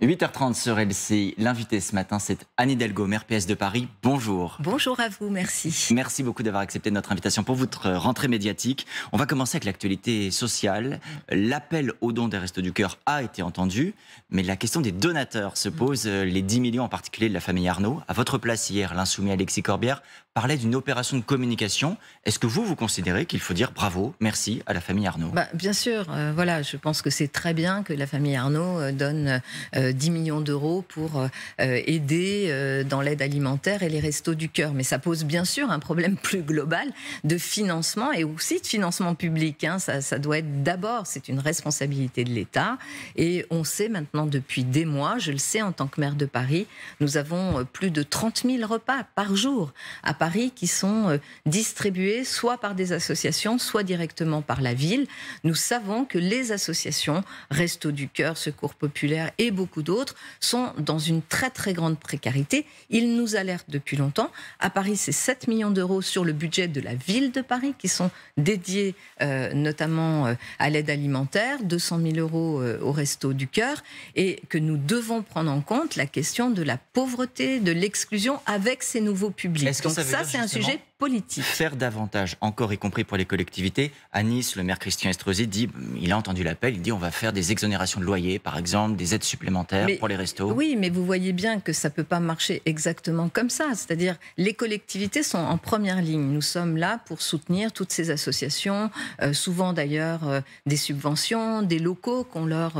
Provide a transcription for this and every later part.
8h30 sur LCI. L'invité ce matin, c'est Anne Hidalgo, maire PS de Paris. Bonjour. Bonjour à vous, merci. Merci beaucoup d'avoir accepté notre invitation pour votre rentrée médiatique. On va commencer avec l'actualité sociale. L'appel aux dons des Restos du Cœur a été entendu, mais la question des donateurs se pose. Les 10 millions en particulier de la famille Arnault. À votre place hier, l'insoumis Alexis Corbière parlait d'une opération de communication. Est-ce que vous considérez qu'il faut dire bravo, merci à la famille Arnault? Bien sûr, voilà, je pense que c'est très bien que la famille Arnault donne 10 millions d'euros pour aider dans l'aide alimentaire et les Restos du Cœur. Mais ça pose bien sûr un problème plus global de financement et aussi de financement public. Hein. Ça doit être d'abord, c'est une responsabilité de l'État. Et on sait maintenant depuis des mois, je le sais en tant que maire de Paris, nous avons plus de 30 000 repas par jour à Paris qui sont distribués soit par des associations, soit directement par la ville. Nous savons que les associations, Restos du Cœur, Secours Populaire et beaucoup d'autres, sont dans une très très grande précarité. Ils nous alertent depuis longtemps. À Paris, c'est 7 millions d'euros sur le budget de la ville de Paris qui sont dédiés notamment à l'aide alimentaire, 200 000 euros au Restos du Cœur, et que nous devons prendre en compte la question de la pauvreté, de l'exclusion avec ces nouveaux publics. Donc ça, c'est un sujet politique. Faire davantage, encore y compris pour les collectivités. À Nice, le maire Christian Estrosi dit, il a entendu l'appel, il dit on va faire des exonérations de loyer, par exemple, des aides supplémentaires pour les restos. Oui, mais vous voyez bien que ça ne peut pas marcher exactement comme ça. C'est-à-dire, les collectivités sont en première ligne. Nous sommes là pour soutenir toutes ces associations, souvent d'ailleurs des subventions, des locaux qu'on leur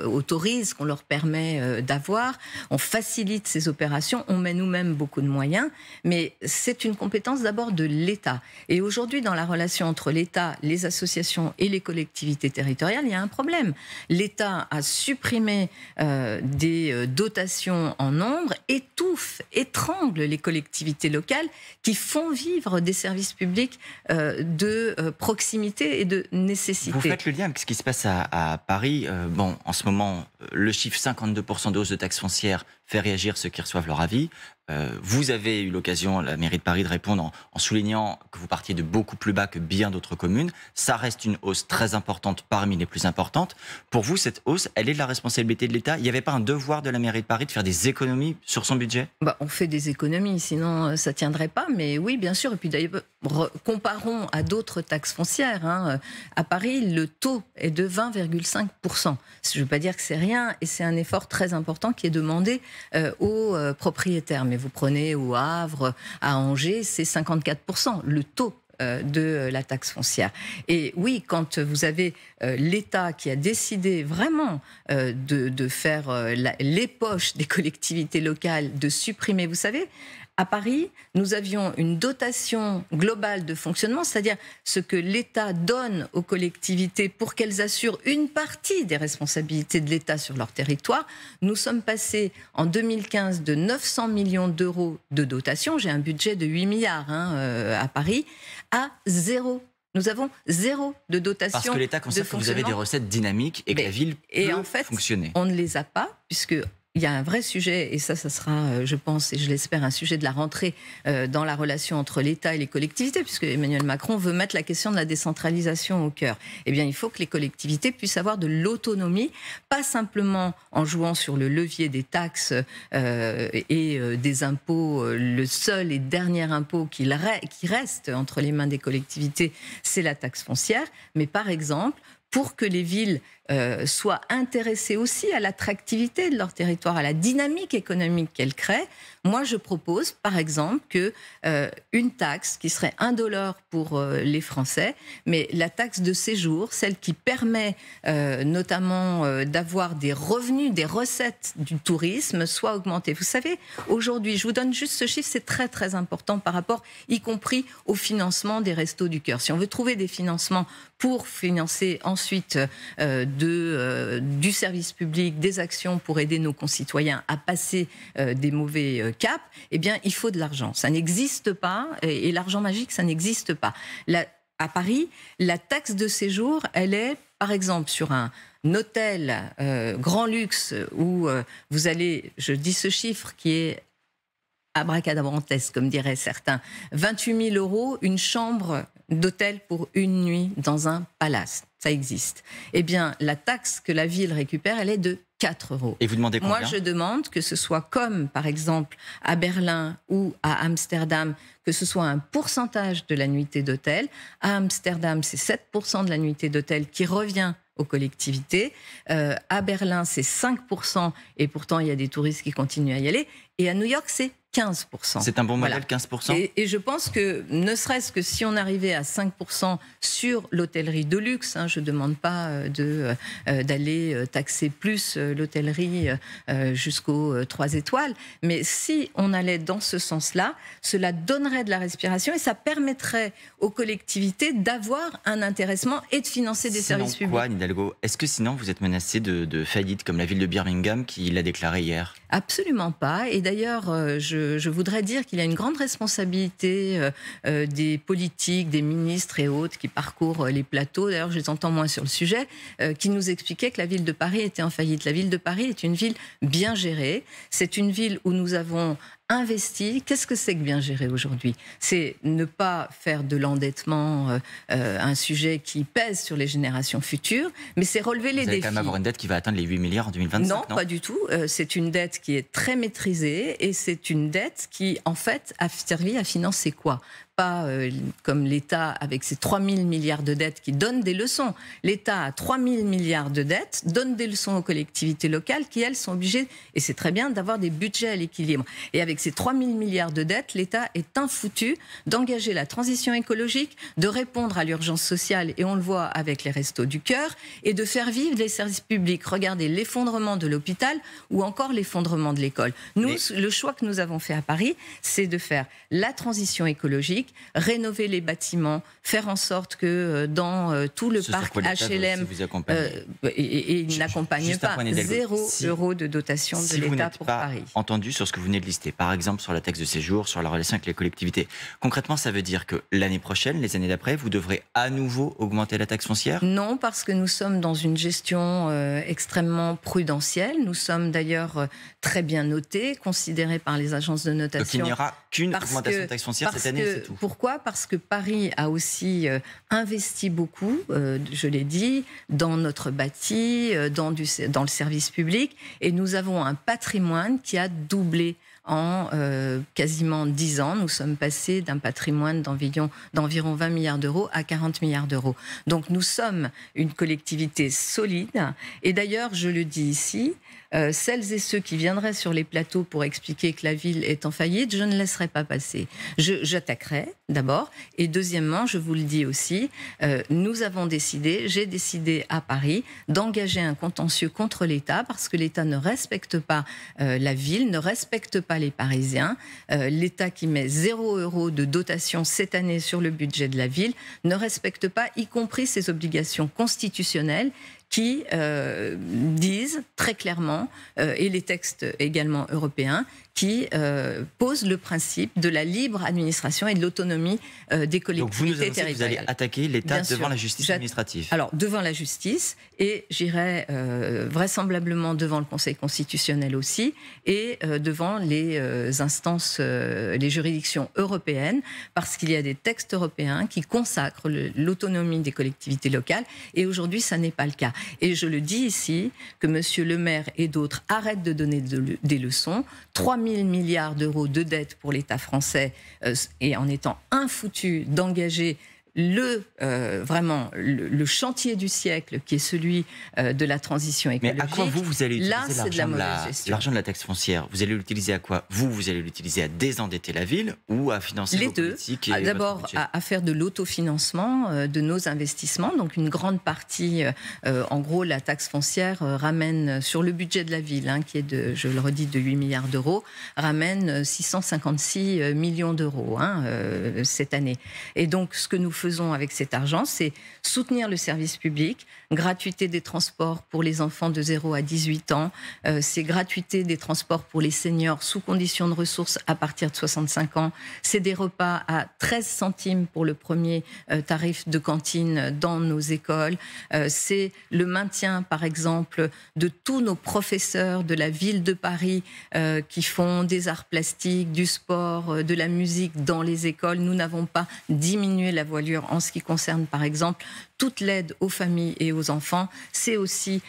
autorise, qu'on leur permet d'avoir. On facilite ces opérations, on met nous-mêmes beaucoup de moyens, mais c'est une compétence d'abord de l'État. Et aujourd'hui, dans la relation entre l'État, les associations et les collectivités territoriales, il y a un problème. L'État a supprimé des dotations en nombre, étouffe, étrangle les collectivités locales qui font vivre des services publics de proximité et de nécessité. Vous faites le lien avec ce qui se passe à Paris. En ce moment, le chiffre 52% de hausse de taxes foncières fait réagir ceux qui reçoivent leur avis. Vous avez eu l'occasion, la mairie de Paris, de répondre en soulignant que vous partiez de beaucoup plus bas que bien d'autres communes. Ça reste une hausse très importante, parmi les plus importantes. Pour vous, cette hausse, elle est de la responsabilité de l'État? Il n'y avait pas un devoir de la mairie de Paris de faire des économies sur son budget? On fait des économies, sinon ça ne tiendrait pas. Mais oui, bien sûr. Et puis d'ailleurs, comparons à d'autres taxes foncières. Hein. À Paris, le taux est de 20,5%. Je ne veux pas dire que c'est rien, et c'est un effort très important qui est demandé aux propriétaires. Mais vous prenez au Havre, à Angers, c'est 54%, le taux de la taxe foncière. Et oui, quand vous avez l'État qui a décidé vraiment de faire les poches des collectivités locales, de supprimer, vous savez, à Paris, nous avions une dotation globale de fonctionnement, c'est-à-dire ce que l'État donne aux collectivités pour qu'elles assurent une partie des responsabilités de l'État sur leur territoire. Nous sommes passés en 2015 de 900 millions d'euros de dotation, j'ai un budget de 8 milliards à Paris, à zéro. Nous avons zéro de dotation. Parce que l'État constate que vous avez des recettes dynamiques et que la ville peut fonctionner. On ne les a pas, puisque il y a un vrai sujet, et ça sera, je pense, et je l'espère, un sujet de la rentrée dans la relation entre l'État et les collectivités, puisque Emmanuel Macron veut mettre la question de la décentralisation au cœur. Eh bien, il faut que les collectivités puissent avoir de l'autonomie, pas simplement en jouant sur le levier des taxes et des impôts. Le seul et dernier impôt qui reste entre les mains des collectivités, c'est la taxe foncière, mais par exemple, pour que les villes soient intéressées aussi à l'attractivité de leur territoire, à la dynamique économique qu'elles créent, moi je propose par exemple une taxe qui serait $1 pour les Français, mais la taxe de séjour, celle qui permet notamment d'avoir des revenus, des recettes du tourisme, soit augmentée. Vous savez, aujourd'hui, je vous donne juste ce chiffre, c'est très très important par rapport, y compris au financement des Restos du Cœur. Si on veut trouver des financements pour financer ensuite du service public, des actions pour aider nos concitoyens à passer des mauvais caps, eh bien, il faut de l'argent. Ça n'existe pas, et l'argent magique, ça n'existe pas. À Paris, la taxe de séjour, elle est, par exemple, sur un hôtel grand luxe où vous allez, je dis ce chiffre qui est abracadabrantesque, comme diraient certains, 28 000 euros, une chambre d'hôtel pour une nuit dans un palace. Ça existe. Eh bien, la taxe que la ville récupère, elle est de 4 euros. Et vous demandez combien? Moi, je demande que ce soit comme, par exemple, à Berlin ou à Amsterdam, que ce soit un pourcentage de la nuitée d'hôtel. À Amsterdam, c'est 7% de la nuitée d'hôtel qui revient aux collectivités. À Berlin, c'est 5%, et pourtant, il y a des touristes qui continuent à y aller. Et à New York, c'est 15%. C'est un bon modèle, 15%? Et je pense que, ne serait-ce que si on arrivait à 5% sur l'hôtellerie de luxe, je ne demande pas d'aller taxer plus l'hôtellerie jusqu'aux 3 étoiles, mais si on allait dans ce sens-là, cela donnerait de la respiration et ça permettrait aux collectivités d'avoir un intéressement et de financer des services publics. Quoi, Anne Hidalgo? Est-ce que sinon vous êtes menacé de faillite comme la ville de Birmingham qui l'a déclaré hier? Absolument pas. Et d'ailleurs, je voudrais dire qu'il y a une grande responsabilité des politiques, des ministres et autres qui parcourent les plateaux. D'ailleurs, je les entends moins sur le sujet, qui nous expliquaient que la ville de Paris était en faillite. La ville de Paris est une ville bien gérée. C'est une ville où nous avons investi. Qu'est-ce que c'est que bien gérer aujourd'hui? C'est ne pas faire de l'endettement un sujet qui pèse sur les générations futures, mais c'est relever les défis. Vous allez quand même avoir une dette qui va atteindre les 8 milliards en 2025, non? Non, pas du tout. C'est une dette qui est très maîtrisée et c'est une dette qui, en fait, a servi à financer quoi? Pas comme l'État avec ses 3 000 milliards de dettes qui donnent des leçons. L'État a 3 000 milliards de dettes, donne des leçons aux collectivités locales qui, elles, sont obligées, et c'est très bien, d'avoir des budgets à l'équilibre. Et avec ces 3 000 milliards de dettes, l'État est infoutu d'engager la transition écologique, de répondre à l'urgence sociale, et on le voit avec les Restos du Cœur, et de faire vivre les services publics. Regardez l'effondrement de l'hôpital ou encore l'effondrement de l'école. Nous, le choix que nous avons fait à Paris, c'est de faire la transition écologique, rénover les bâtiments, faire en sorte que dans tout le parc HLM, et il n'accompagne pas 0 € de dotation de l'État pour Paris. Si vous n'êtes pas entendu sur ce que vous venez de lister, par exemple sur la taxe de séjour, sur la relation avec les collectivités, concrètement ça veut dire que l'année prochaine, les années d'après, vous devrez à nouveau augmenter la taxe foncière? Non, parce que nous sommes dans une gestion extrêmement prudentielle. Nous sommes d'ailleurs très bien notés, considérés par les agences de notation. Donc il n'y aura qu'une augmentation de taxe foncière cette année, c'est tout? Pourquoi? Parce que Paris a aussi investi beaucoup, je l'ai dit, dans notre bâti, dans le service public, et nous avons un patrimoine qui a doublé en quasiment 10 ans. Nous sommes passés d'un patrimoine d'environ 20 milliards d'euros à 40 milliards d'euros. Donc nous sommes une collectivité solide. Et d'ailleurs, je le dis ici, celles et ceux qui viendraient sur les plateaux pour expliquer que la ville est en faillite, je ne laisserai pas passer. J'attaquerai d'abord. Et deuxièmement, je vous le dis aussi, j'ai décidé à Paris d'engager un contentieux contre l'État parce que l'État ne respecte pas la ville, ne respecte pas les Parisiens. L'État qui met 0 € de dotation cette année sur le budget de la ville ne respecte pas, y compris ses obligations constitutionnelles qui disent très clairement, et les textes également européens, qui posent le principe de la libre administration et de l'autonomie des collectivités Donc vous nous annoncez territoriales. Que vous allez attaquer l'État devant la justice administrative? Alors, devant la justice, et j'irai vraisemblablement devant le Conseil constitutionnel aussi, et devant les instances, les juridictions européennes, parce qu'il y a des textes européens qui consacrent l'autonomie des collectivités locales, et aujourd'hui, ça n'est pas le cas. Et je le dis ici, que M. Le Maire et d'autres arrêtent de donner des leçons. 3 000 milliards d'euros de dettes pour l'État français, et en étant infoutu d'engager vraiment le chantier du siècle qui est celui de la transition écologique. Mais à quoi vous allez utiliser l'argent de la taxe foncière? Vous allez l'utiliser à quoi? Vous allez l'utiliser à désendetter la ville ou à financer vos politiques? D'abord, à faire de l'autofinancement de nos investissements. Donc une grande partie, en gros, la taxe foncière ramène sur le budget de la ville, qui est de, je le redis, de 8 milliards d'euros, ramène 656 millions d'euros cette année. Et donc, ce que nous faisons avec cet argent, c'est soutenir le service public, gratuité des transports pour les enfants de 0 à 18 ans, c'est gratuité des transports pour les seniors sous conditions de ressources à partir de 65 ans, c'est des repas à 13 centimes pour le premier tarif de cantine dans nos écoles, c'est le maintien, par exemple, de tous nos professeurs de la ville de Paris qui font des arts plastiques, du sport, de la musique dans les écoles. Nous n'avons pas diminué la voilure introduire en ce qui concerne, par exemple, toute l'aide aux familles et aux enfants. C'est aussi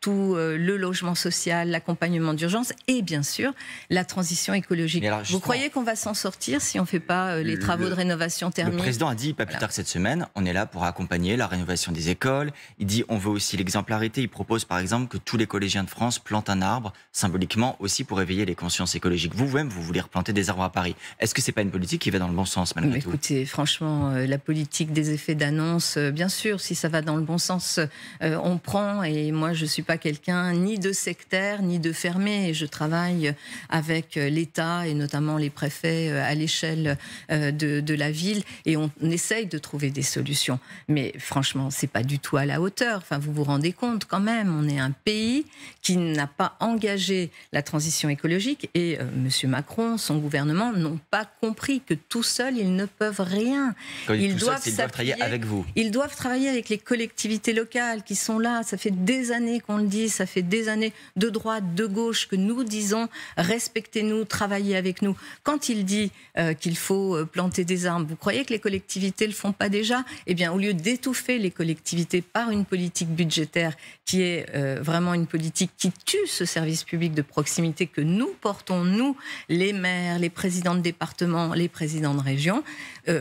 tout le logement social, l'accompagnement d'urgence et bien sûr la transition écologique. Alors, vous croyez qu'on va s'en sortir si on ne fait pas les travaux de rénovation thermique? Le président a dit, pas plus tard que cette semaine, on est là pour accompagner la rénovation des écoles. Il dit, on veut aussi l'exemplarité. Il propose par exemple que tous les collégiens de France plantent un arbre, symboliquement aussi pour éveiller les consciences écologiques. Vous-même, vous voulez replanter des arbres à Paris. Est-ce que c'est pas une politique qui va dans le bon sens malgré tout? Écoutez, franchement, la politique des effets d'annonce, bien sûr, si ça va dans le bon sens, on prend. Et moi, je ne suis pas quelqu'un ni de sectaire, ni de fermé. Je travaille avec l'État et notamment les préfets à l'échelle de la ville. Et on essaye de trouver des solutions. Mais franchement, ce n'est pas du tout à la hauteur. Enfin, vous vous rendez compte quand même, on est un pays qui n'a pas engagé la transition écologique. Et M. Macron, son gouvernement, n'ont pas compris que tout seuls, ils ne peuvent rien. Ils doivent travailler avec vous. Ils doivent travailler avec les collectivités locales qui sont là. Ça fait des années qu'on le dit, ça fait des années de droite, de gauche que nous disons respectez-nous, travaillez avec nous. Quand il dit qu'il faut planter des arbres, vous croyez que les collectivités le font pas déjà? Eh bien, au lieu d'étouffer les collectivités par une politique budgétaire qui est vraiment une politique qui tue ce service public de proximité que nous portons, nous, les maires, les présidents de département, les présidents de région,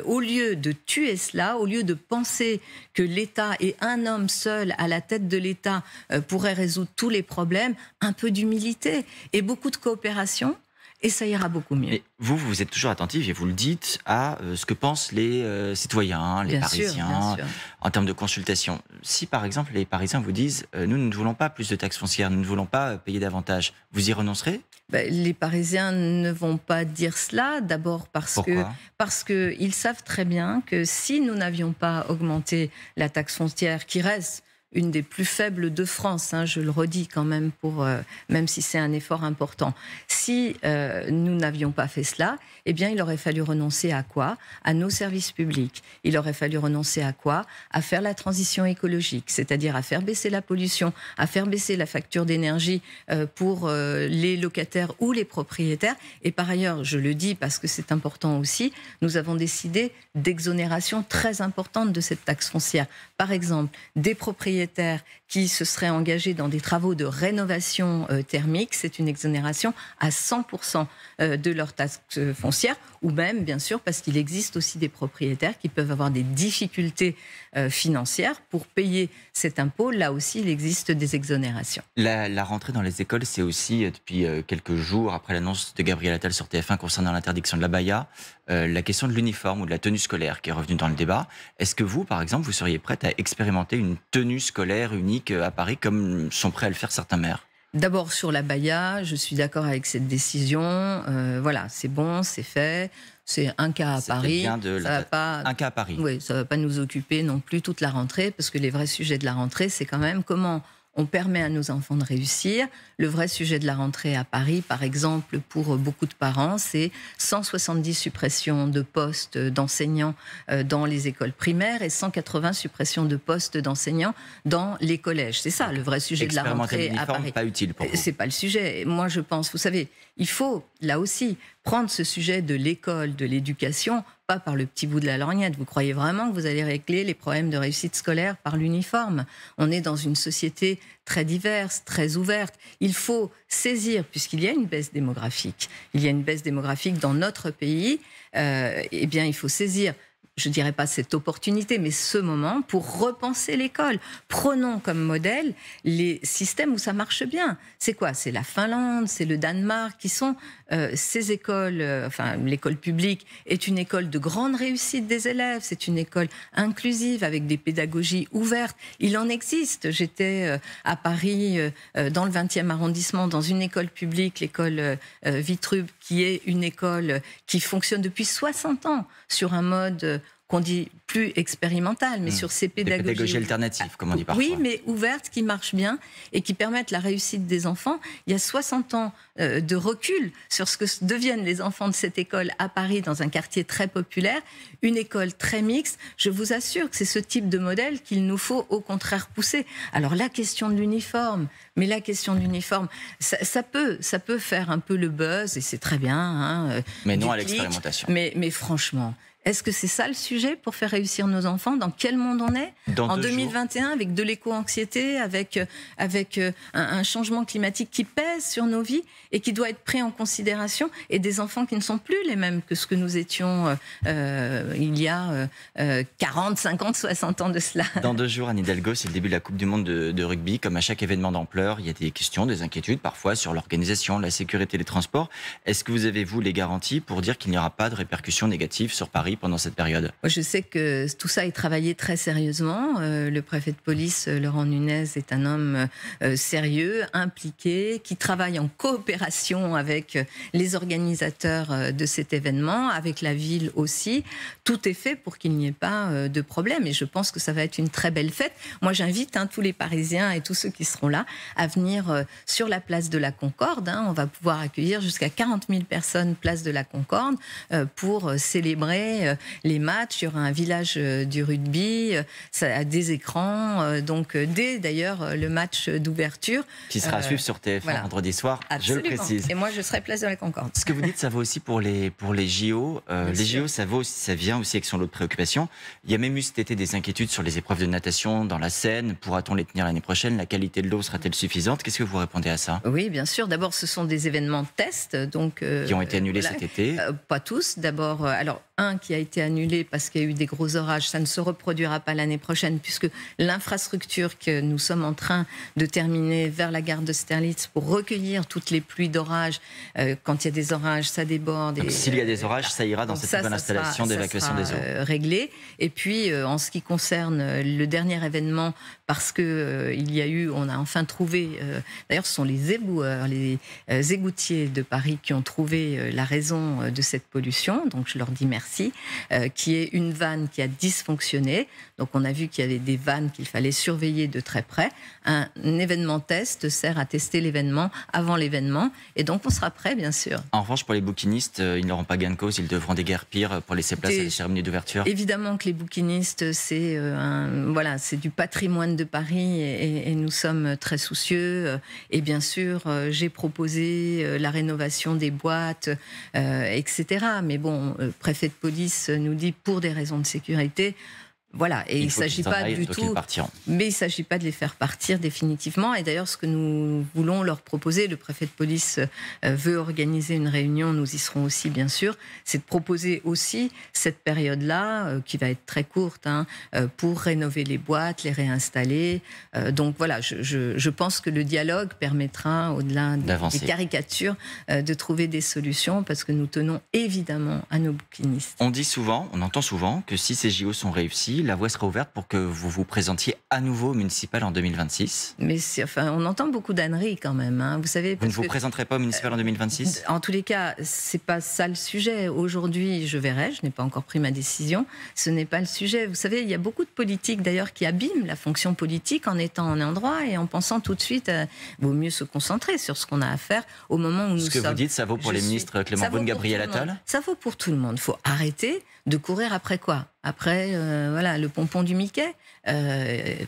au lieu de tuer cela, au lieu de penser que l'État et un homme seul à la tête de l'État pourrait résoudre tous les problèmes, un peu d'humilité et beaucoup de coopération. Et ça ira beaucoup mieux. Mais vous êtes toujours attentif, et vous le dites, à ce que pensent les citoyens, les Parisiens, en termes de consultation. Si, par exemple, les Parisiens vous disent « nous ne voulons pas plus de taxes foncières, nous ne voulons pas payer davantage », vous y renoncerez? Les Parisiens ne vont pas dire cela, d'abord parce qu'ils savent très bien que si nous n'avions pas augmenté la taxe foncière, qui reste une des plus faibles de France, je le redis quand même, même si c'est un effort important. Si nous n'avions pas fait cela, eh bien, il aurait fallu renoncer à quoi? À nos services publics. Il aurait fallu renoncer à quoi? À faire la transition écologique, c'est-à-dire à faire baisser la pollution, à faire baisser la facture d'énergie pour les locataires ou les propriétaires. Et par ailleurs, je le dis parce que c'est important aussi, nous avons décidé d'exonération très importante de cette taxe foncière. Par exemple, des propriétaires qui se seraient engagés dans des travaux de rénovation thermique, c'est une exonération à 100% de leur taxe foncière, ou même, bien sûr, parce qu'il existe aussi des propriétaires qui peuvent avoir des difficultés financières pour payer cet impôt. Là aussi, il existe des exonérations. La rentrée dans les écoles, c'est aussi, depuis quelques jours, après l'annonce de Gabriel Attal sur TF1 concernant l'interdiction de l'abaya, la question de l'uniforme ou de la tenue scolaire qui est revenue dans le débat. Est-ce que vous, par exemple, vous seriez prête à expérimenter une tenue scolaire unique à Paris, comme sont prêts à le faire certains maires? D'abord, sur l'abaya, je suis d'accord avec cette décision. Voilà, c'est bon, c'est fait. C'est un cas à Paris. Un cas à Paris. Oui, ça ne va pas nous occuper non plus toute la rentrée, parce que les vrais sujets de la rentrée, c'est quand même comment on permet à nos enfants de réussir. Le vrai sujet de la rentrée à Paris, par exemple, pour beaucoup de parents, c'est 170 suppressions de postes d'enseignants dans les écoles primaires et 180 suppressions de postes d'enseignants dans les collèges. C'est ça, le vrai sujet de la rentrée à Paris. Pas utile pour vous. C'est pas le sujet. Moi, je pense, vous savez, il faut, là aussi, prendre ce sujet de l'école, de l'éducation, pas par le petit bout de la lorgnette. Vous croyez vraiment que vous allez régler les problèmes de réussite scolaire par l'uniforme? On est dans une société très diverse, très ouverte. Il faut saisir, puisqu'il y a une baisse démographique, dans notre pays, eh bien, il faut saisir, je ne dirais pas cette opportunité, mais ce moment pour repenser l'école. Prenons comme modèle les systèmes où ça marche bien. C'est quoi? C'est la Finlande, c'est le Danemark, qui sont ces écoles, l'école publique est une école de grande réussite des élèves, c'est une école inclusive avec des pédagogies ouvertes. Il en existe. J'étais à Paris, dans le 20e arrondissement, dans une école publique, l'école Vitruve, qui est une école qui fonctionne depuis 60 ans sur un mode qu'on dit plus expérimental, mais sur ces pédagogies alternatives, comme on dit parfois. Oui, mais ouvertes, qui marchent bien et qui permettent la réussite des enfants. Il y a 60 ans de recul sur ce que deviennent les enfants de cette école à Paris, dans un quartier très populaire, une école très mixte. Je vous assure que c'est ce type de modèle qu'il nous faut au contraire pousser. Alors la question de l'uniforme, ça peut faire un peu le buzz, et c'est très bien. Mais non à l'expérimentation. Mais franchement, Est-ce que c'est ça le sujet pour faire réussir nos enfants? Dans quel monde on est en 2021 avec de l'éco-anxiété, avec un changement climatique qui pèse sur nos vies et qui doit être pris en considération, et des enfants qui ne sont plus les mêmes que ce que nous étions il y a 40, 50, 60 ans de cela. Dans 2 jours, Anne Hidalgo, c'est le début de la Coupe du Monde de rugby. Comme à chaque événement d'ampleur, il y a des questions, des inquiétudes parfois sur l'organisation, la sécurité des transports. Est-ce que vous avez, vous, les garanties pour dire qu'il n'y aura pas de répercussions négatives sur Paris pendant cette période? Je sais que tout ça est travaillé très sérieusement. Le préfet de police, Laurent Nunez, est un homme sérieux, impliqué, qui travaille en coopération avec les organisateurs de cet événement, avec la ville aussi. Tout est fait pour qu'il n'y ait pas de problème, et je pense que ça va être une très belle fête. Moi, j'invite tous les Parisiens et tous ceux qui seront là à venir sur la place de la Concorde. On va pouvoir accueillir jusqu'à 40 000 personnes place de la Concorde pour célébrer les matchs. Il y aura un village du rugby, des écrans, donc dès d'ailleurs le match d'ouverture. Qui sera à suivre sur TF1 vendredi soir, Absolument. Je le précise. Et moi, je serai place de la Concorde. Ce que vous dites, ça vaut aussi pour les JO. Les JO, ça vient aussi avec son lot de préoccupations. Il y a même eu cet été des inquiétudes sur les épreuves de natation dans la Seine. Pourra-t-on les tenir l'année prochaine? La qualité de l'eau sera-t-elle suffisante? Qu'est-ce que vous répondez à ça? Oui, bien sûr. D'abord, ce sont des événements tests. Donc, qui ont été annulés cet été? Pas tous. D'abord, alors, un qui a été annulé parce qu'il y a eu des gros orages. Ça ne se reproduira pas l'année prochaine, puisque l'infrastructure que nous sommes en train de terminer vers la gare d'Austerlitz pour recueillir toutes les pluies d'orage, quand il y a des orages, ça déborde. S'il y a des orages, ça ira dans cette nouvelle installation d'évacuation des eaux. Réglé. Et puis, en ce qui concerne le dernier événement, parce que on a enfin trouvé, d'ailleurs ce sont les éboueurs, les égoutiers de Paris qui ont trouvé la raison de cette pollution, donc je leur dis merci, qui est une vanne qui a dysfonctionné. Donc on a vu qu'il y avait des vannes qu'il fallait surveiller de très près. Un événement test sert à tester l'événement avant l'événement, et donc on sera prêt, bien sûr. En revanche, pour les bouquinistes, ils n'auront pas gain de cause, ils devront déguerpir pour laisser place à la cérémonie d'ouverture. Évidemment que les bouquinistes, c'est du patrimoine de Paris, et nous sommes très soucieux. Et bien sûr, j'ai proposé la rénovation des boîtes, etc. Mais bon, le préfet de police nous dit, pour des raisons de sécurité, voilà, et il ne s'agit pas du tout, mais il ne s'agit pas de les faire partir définitivement. Et d'ailleurs, ce que nous voulons leur proposer, le préfet de police veut organiser une réunion, nous y serons aussi bien sûr, c'est de proposer aussi cette période-là, qui va être très courte, pour rénover les boîtes, les réinstaller. Donc voilà, je pense que le dialogue permettra, au-delà des caricatures, de trouver des solutions, parce que nous tenons évidemment à nos bouquinistes. On entend souvent que si ces JO sont réussis, la voie sera ouverte pour que vous vous présentiez à nouveau au municipal en 2026. Mais on entend beaucoup d'âneries quand même. Vous savez, vous ne vous présenterez pas au municipal en 2026 ? En tous les cas, c'est pas ça le sujet. Aujourd'hui, je verrai, je n'ai pas encore pris ma décision. Ce n'est pas le sujet. Vous savez, il y a beaucoup de politiques d'ailleurs qui abîment la fonction politique en étant en endroit et en pensant tout de suite, vaut mieux se concentrer sur ce qu'on a à faire au moment où nous sommes. Ce que vous dites, ça vaut pour les ministres Clément Beaune, Gabriel Attal ? Ça vaut pour tout le monde. Il faut arrêter de courir après quoi ? Après, le pompon du Mickey.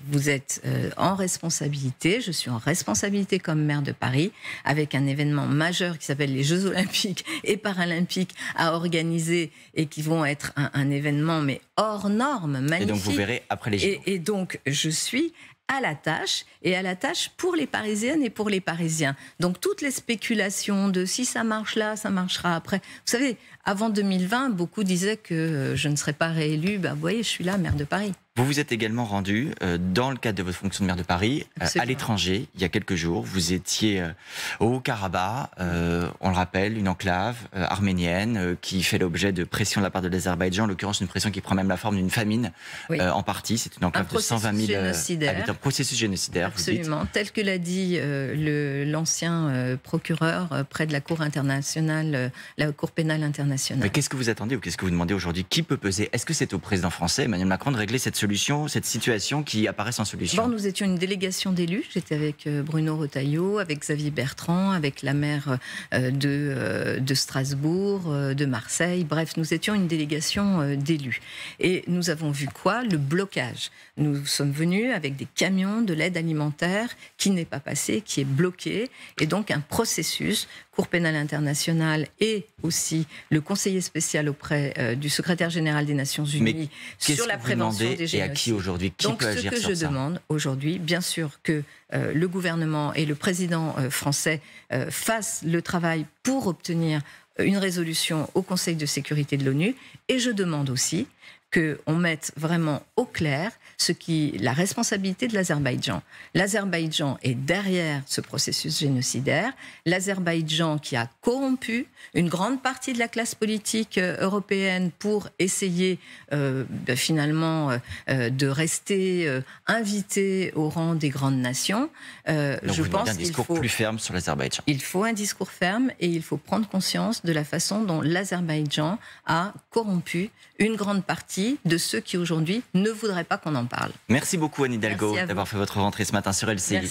Vous êtes en responsabilité, je suis en responsabilité comme maire de Paris, avec un événement majeur qui s'appelle les Jeux Olympiques et Paralympiques à organiser, et qui vont être un événement mais hors norme, magnifique. Et donc vous verrez après les JO. Et donc je suis à la tâche, et à la tâche pour les Parisiennes et pour les Parisiens. Donc toutes les spéculations de si ça marche là, ça marchera après. Vous savez, avant 2020, beaucoup disaient que je ne serais pas réélue. Vous voyez, je suis là, maire de Paris. Vous vous êtes également rendu, dans le cadre de votre fonction de maire de Paris, à l'étranger, il y a quelques jours. Vous étiez au Haut-Karabakh, on le rappelle, une enclave arménienne qui fait l'objet de pression de la part de l'Azerbaïdjan, en l'occurrence une pression qui prend même la forme d'une famine, en partie. C'est une enclave de 120 000 habitants. Processus génocidaire, absolument, vous dites. Tel que l'a dit l'ancien procureur près de la Cour internationale, la Cour pénale internationale. Mais qu'est-ce que vous attendez ou qu'est-ce que vous demandez aujourd'hui? Qui peut peser? Est-ce que c'est au président français, Emmanuel Macron, de régler cette situation qui apparaît sans solution? Bon, nous étions une délégation d'élus. J'étais avec Bruno Retailleau, avec Xavier Bertrand, avec la maire de Strasbourg, de Marseille. Bref, nous étions une délégation d'élus. Et nous avons vu quoi? Le blocage. Nous sommes venus avec des camions de l'aide alimentaire qui n'est pas passé, qui est bloqué. Et donc un processus Cour pénale internationale et aussi le conseiller spécial auprès du secrétaire général des Nations Unies sur la prévention des génocides. Et à qui aujourd'hui? Qui peut agir sur ça? Donc ce que je demande aujourd'hui, bien sûr que le gouvernement et le président français fassent le travail pour obtenir une résolution au Conseil de sécurité de l'ONU, et je demande aussi qu'on mette vraiment au clair la responsabilité de l'Azerbaïdjan. L'Azerbaïdjan est derrière ce processus génocidaire. L'Azerbaïdjan qui a corrompu une grande partie de la classe politique européenne pour essayer finalement de rester invité au rang des grandes nations. Donc je pense un discours plus ferme sur l'Azerbaïdjan. Il faut un discours ferme et il faut prendre conscience de la façon dont l'Azerbaïdjan a corrompu une grande partie de ceux qui aujourd'hui ne voudraient pas qu'on en parle. Merci beaucoup Anne Hidalgo d'avoir fait votre rentrée ce matin sur LCI. Merci.